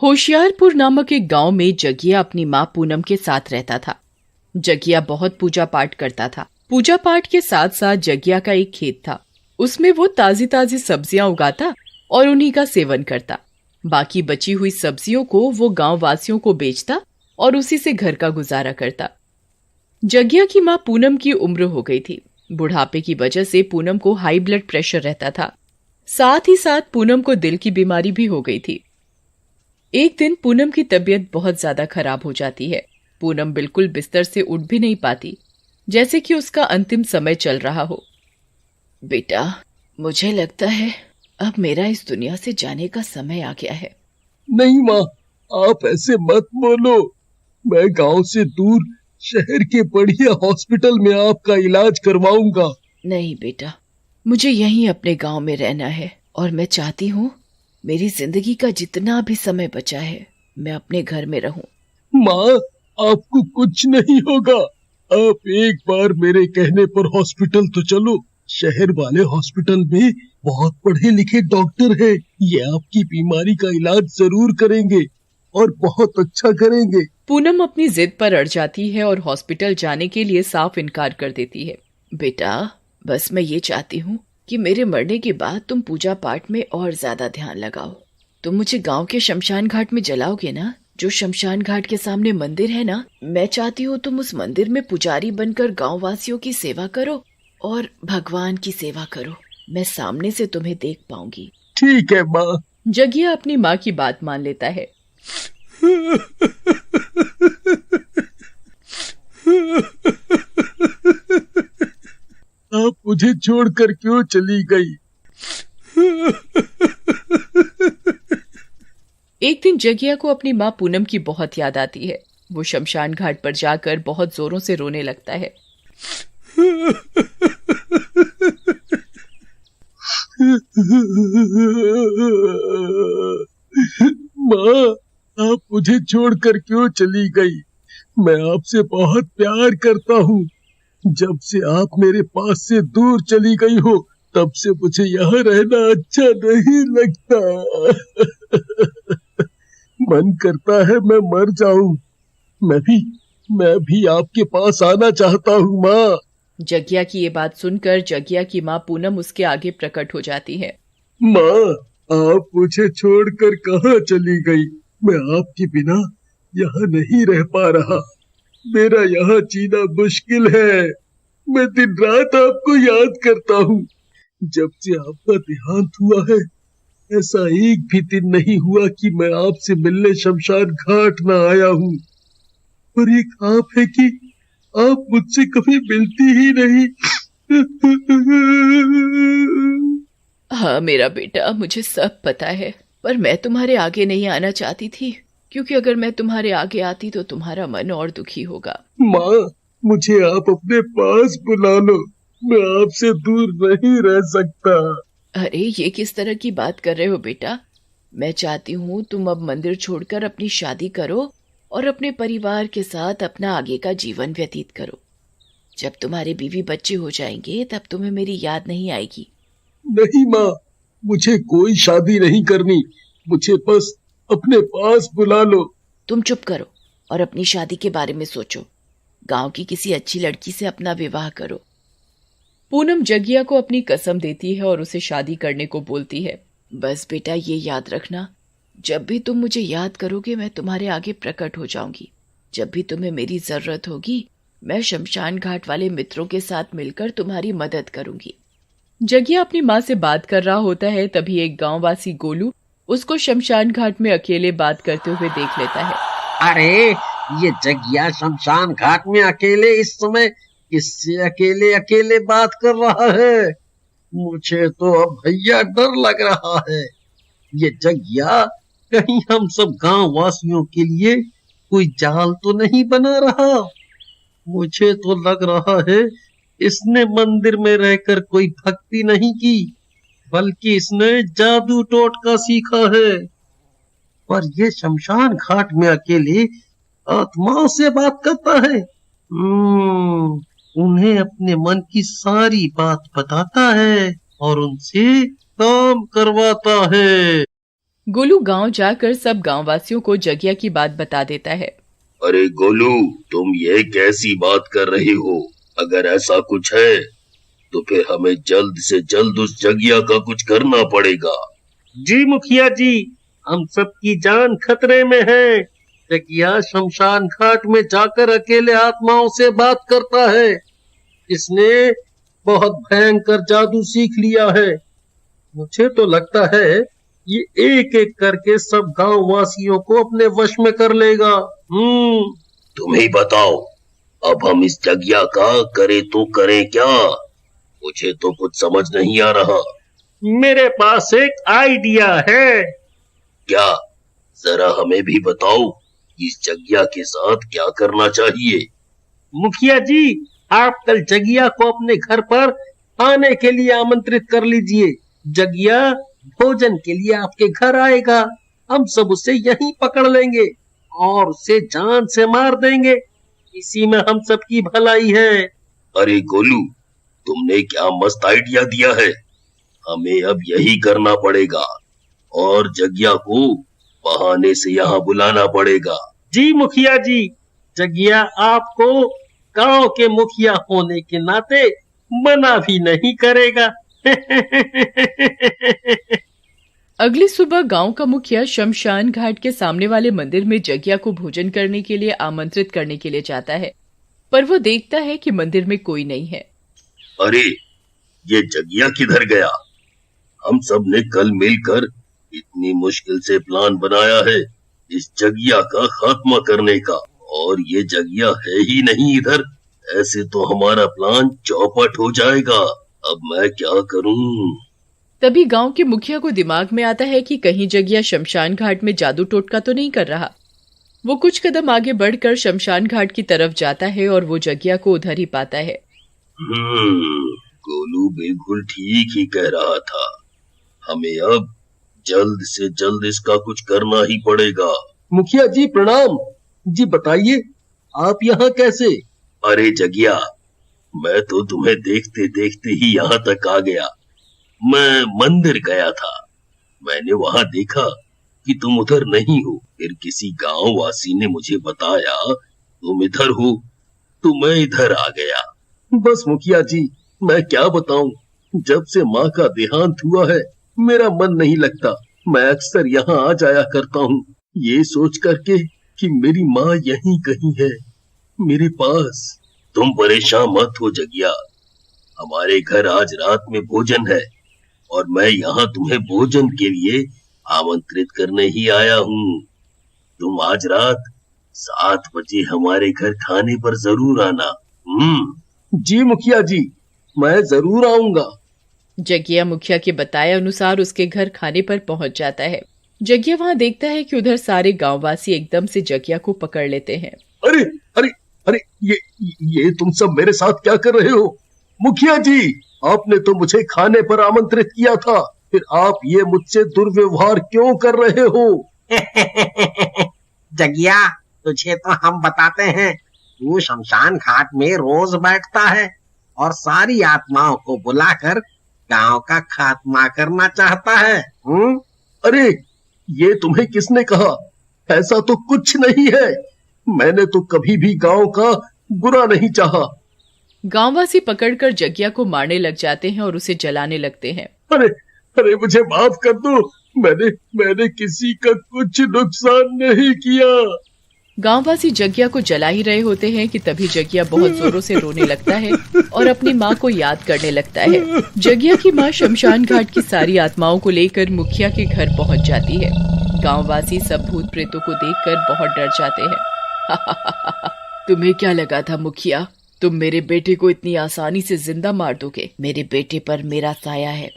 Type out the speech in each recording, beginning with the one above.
होशियारपुर नामक एक गांव में जगिया अपनी माँ पूनम के साथ रहता था। जगिया बहुत पूजा पाठ करता था। पूजा पाठ के साथ साथ जगिया का एक खेत था। उसमें वो ताजी ताजी सब्जियां उगाता और उन्हीं का सेवन करता। बाकी बची हुई सब्जियों को वो गांव वासियों को बेचता और उसी से घर का गुजारा करता। जगिया की माँ पूनम की उम्र हो गई थी। बुढ़ापे की वजह से पूनम को हाई ब्लड प्रेशर रहता था। साथ ही साथ पूनम को दिल की बीमारी भी हो गई थी। एक दिन पूनम की तबीयत बहुत ज्यादा खराब हो जाती है। पूनम बिल्कुल बिस्तर से उठ भी नहीं पाती, जैसे कि उसका अंतिम समय चल रहा हो। बेटा, मुझे लगता है अब मेरा इस दुनिया से जाने का समय आ गया है। नहीं माँ, आप ऐसे मत बोलो। मैं गांव से दूर शहर के बढ़िया हॉस्पिटल में आपका इलाज करवाऊंगा। नहीं बेटा, मुझे यहीं अपने गांव में रहना है और मैं चाहती हूँ मेरी जिंदगी का जितना भी समय बचा है मैं अपने घर में रहूं। माँ, आपको कुछ नहीं होगा। आप एक बार मेरे कहने पर हॉस्पिटल तो चलो। शहर वाले हॉस्पिटल में बहुत पढ़े लिखे डॉक्टर हैं। ये आपकी बीमारी का इलाज जरूर करेंगे और बहुत अच्छा करेंगे। पूनम अपनी जिद पर अड़ जाती है और हॉस्पिटल जाने के लिए साफ इनकार कर देती है। बेटा, बस मैं ये चाहती हूँ कि मेरे मरने के बाद तुम पूजा पाठ में और ज्यादा ध्यान लगाओ। तुम मुझे गांव के शमशान घाट में जलाओगे ना? जो शमशान घाट के सामने मंदिर है ना, मैं चाहती हूँ तुम उस मंदिर में पुजारी बनकर गांव वासियों की सेवा करो और भगवान की सेवा करो। मैं सामने से तुम्हें देख पाऊंगी। ठीक है माँ। जगिया अपनी माँ की बात मान लेता है। आप मुझे छोड़कर क्यों चली गई? एक दिन जगिया को अपनी माँ पूनम की बहुत याद आती है। वो शमशान घाट पर जाकर बहुत जोरों से रोने लगता है। माँ, आप मुझे छोड़कर क्यों चली गई? मैं आपसे बहुत प्यार करता हूँ। जब से आप मेरे पास से दूर चली गई हो, तब से मुझे यहाँ रहना अच्छा नहीं लगता। मन करता है मैं मर जाऊं। मैं भी आपके पास आना चाहता हूँ माँ। जगिया की ये बात सुनकर जगिया की माँ पूनम उसके आगे प्रकट हो जाती है। माँ, आप मुझे छोड़कर कहाँ चली गई? मैं आपके बिना यहाँ नहीं रह पा रहा। मेरा यहाँ जीना मुश्किल है। मैं दिन रात आपको याद करता हूँ। जब से आपका देहांत हुआ है, ऐसा एक भी दिन नहीं हुआ कि मैं आपसे मिलने शमशान घाट ना आया हूँ। और एक आप है कि आप मुझसे कभी मिलती ही नहीं। हाँ मेरा बेटा, मुझे सब पता है, पर मैं तुम्हारे आगे नहीं आना चाहती थी, क्योंकि अगर मैं तुम्हारे आगे आती तो तुम्हारा मन और दुखी होगा। माँ, मुझे आप अपने पास बुला लो। मैं आपसे दूर नहीं रह सकता। अरे ये किस तरह की बात कर रहे हो बेटा? मैं चाहती हूँ तुम अब मंदिर छोड़कर अपनी शादी करो और अपने परिवार के साथ अपना आगे का जीवन व्यतीत करो। जब तुम्हारे बीवी बच्चे हो जाएंगे तब तुम्हें मेरी याद नहीं आएगी। नहीं माँ, मुझे कोई शादी नहीं करनी। मुझे बस अपने पास बुला लो। तुम चुप करो और अपनी शादी के बारे में सोचो। गांव की किसी अच्छी लड़की से अपना विवाह करो। पूनम जगिया को अपनी कसम देती है और उसे शादी करने को बोलती है। बस बेटा ये याद रखना, जब भी तुम मुझे याद करोगे मैं तुम्हारे आगे प्रकट हो जाऊंगी। जब भी तुम्हें मेरी जरूरत होगी मैं शमशान घाट वाले मित्रों के साथ मिलकर तुम्हारी मदद करूंगी। जगिया अपनी माँ से बात कर रहा होता है, तभी एक गांववासी गोलू उसको शमशान घाट में अकेले बात करते हुए देख लेता है। अरे, ये जगिया शमशान घाट में अकेले इस समय किससे अकेले अकेले बात कर रहा है? मुझे तो अब भैया डर लग रहा है। ये जगिया कहीं हम सब गांव वासियों के लिए कोई जाल तो नहीं बना रहा? मुझे तो लग रहा है इसने मंदिर में रहकर कोई भक्ति नहीं की, बल्कि इसने जादू टोटका सीखा है। पर ये शमशान घाट में अकेले आत्माओं से बात करता है। उन्हें अपने मन की सारी बात बताता है और उनसे काम करवाता है। गोलू गांव जाकर सब गांववासियों को जगिया की बात बता देता है। अरे गोलू, तुम ये कैसी बात कर रहे हो? अगर ऐसा कुछ है तो फिर हमें जल्द से जल्द उस जगिया का कुछ करना पड़ेगा। जी मुखिया जी, हम सबकी जान खतरे में है। जगिया शमशान घाट में जाकर अकेले आत्माओं से बात करता है। इसने बहुत भयंकर जादू सीख लिया है। मुझे तो लगता है ये एक एक करके सब गांव वासियों को अपने वश में कर लेगा। तुम ही बताओ, अब हम इस जगिया का करे तो करें क्या? मुझे तो कुछ समझ नहीं आ रहा। मेरे पास एक आइडिया है। क्या? जरा हमें भी बताओ, इस जगिया के साथ क्या करना चाहिए? मुखिया जी, आप कल जगिया को अपने घर पर आने के लिए आमंत्रित कर लीजिए। जगिया भोजन के लिए आपके घर आएगा। हम सब उसे यहीं पकड़ लेंगे और उसे जान से मार देंगे। इसी में हम सबकी भलाई है। अरे गोलू, तुमने क्या मस्त आइडिया दिया है। हमें अब यही करना पड़ेगा और जगिया को बहाने से यहाँ बुलाना पड़ेगा। जी मुखिया जी, जगिया आपको गांव के मुखिया होने के नाते मना भी नहीं करेगा। अगली सुबह गांव का मुखिया शमशान घाट के सामने वाले मंदिर में जगिया को भोजन करने के लिए आमंत्रित करने के लिए जाता है, पर वो देखता है कि मंदिर में कोई नहीं है। अरे, ये जगिया किधर गया? हम सब ने कल मिलकर इतनी मुश्किल से प्लान बनाया है इस जगिया का खात्मा करने का, और ये जगिया है ही नहीं इधर। ऐसे तो हमारा प्लान चौपट हो जाएगा। अब मैं क्या करूं? तभी गांव के मुखिया को दिमाग में आता है कि कहीं जगिया शमशान घाट में जादू टोटका तो नहीं कर रहा। वो कुछ कदम आगे बढ़कर शमशान घाट की तरफ जाता है और वो जगिया को उधर ही पाता है। गोलू बिल्कुल ठीक ही कह रहा था। हमें अब जल्द से जल्द इसका कुछ करना ही पड़ेगा। मुखिया जी प्रणाम। जी बताइए, आप यहाँ कैसे? अरे जगिया, मैं तो तुम्हें देखते देखते ही यहाँ तक आ गया। मैं मंदिर गया था। मैंने वहां देखा कि तुम उधर नहीं हो। फिर किसी गांव वासी ने मुझे बताया तुम इधर हो, तो मैं इधर आ गया। बस मुखिया जी, मैं क्या बताऊं, जब से माँ का देहांत हुआ है मेरा मन नहीं लगता। मैं अक्सर यहाँ आ जाया करता हूँ, ये सोच करके कि मेरी माँ यहीं कहीं है, मेरे पास। तुम परेशान मत हो जगिया, हमारे घर आज रात में भोजन है और मैं यहाँ तुम्हें भोजन के लिए आमंत्रित करने ही आया हूँ। तुम आज रात 7 बजे हमारे घर खाने पर जरूर आना। जी मुखिया जी, मैं जरूर आऊंगा। जगिया मुखिया के बताए अनुसार उसके घर खाने पर पहुंच जाता है। जगिया वहां देखता है कि उधर सारे गांववासी एकदम से जगिया को पकड़ लेते हैं। अरे अरे अरे, ये तुम सब मेरे साथ क्या कर रहे हो? मुखिया जी, आपने तो मुझे खाने पर आमंत्रित किया था, फिर आप ये मुझसे दुर्व्यवहार क्यों कर रहे हो? जगिया, तुझे तो हम बताते हैं। तू शमशान घाट में रोज बैठता है और सारी आत्माओं को बुलाकर गांव का खात्मा करना चाहता है। अरे, ये तुम्हें किसने कहा? ऐसा तो कुछ नहीं है। मैंने तो कभी भी गांव का बुरा नहीं चाहा। गांववासी पकड़कर जगिया को मारने लग जाते हैं और उसे जलाने लगते हैं। अरे अरे, मुझे माफ कर दो, मैंने किसी का कुछ नुकसान नहीं किया। गांववासी जगिया को जला ही रहे होते हैं कि तभी जगिया बहुत जोरों से रोने लगता है और अपनी माँ को याद करने लगता है। जगिया की माँ शमशान घाट की सारी आत्माओं को लेकर मुखिया के घर पहुँच जाती है। गांववासी सब भूत प्रेतों को देखकर बहुत डर जाते हैं। तुम्हें क्या लगा था मुखिया, तुम मेरे बेटे को इतनी आसानी से जिंदा मार दोगे? मेरे बेटे पर मेरा साया है,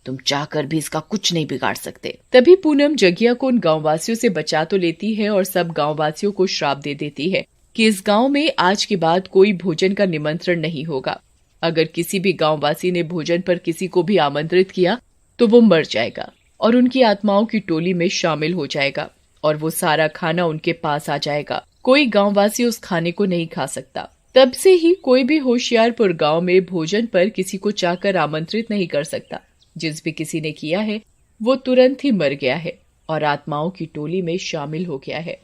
तुम चाहकर भी इसका कुछ नहीं बिगाड़ सकते। तभी पूनम जगिया को उन गांववासियों से बचा तो लेती है और सब गांववासियों को श्राप दे देती है कि इस गांव में आज के बाद कोई भोजन का निमंत्रण नहीं होगा। अगर किसी भी गांववासी ने भोजन पर किसी को भी आमंत्रित किया तो वो मर जाएगा और उनकी आत्माओं की टोली में शामिल हो जाएगा और वो सारा खाना उनके पास आ जाएगा। कोई गांववासी उस खाने को नहीं खा सकता। तब से ही कोई भी होशियारपुर गांव में भोजन पर किसी को चाहकर आमंत्रित नहीं कर सकता। जिस भी किसी ने किया है वो तुरंत ही मर गया है। और आत्माओं की टोली में शामिल हो गया है।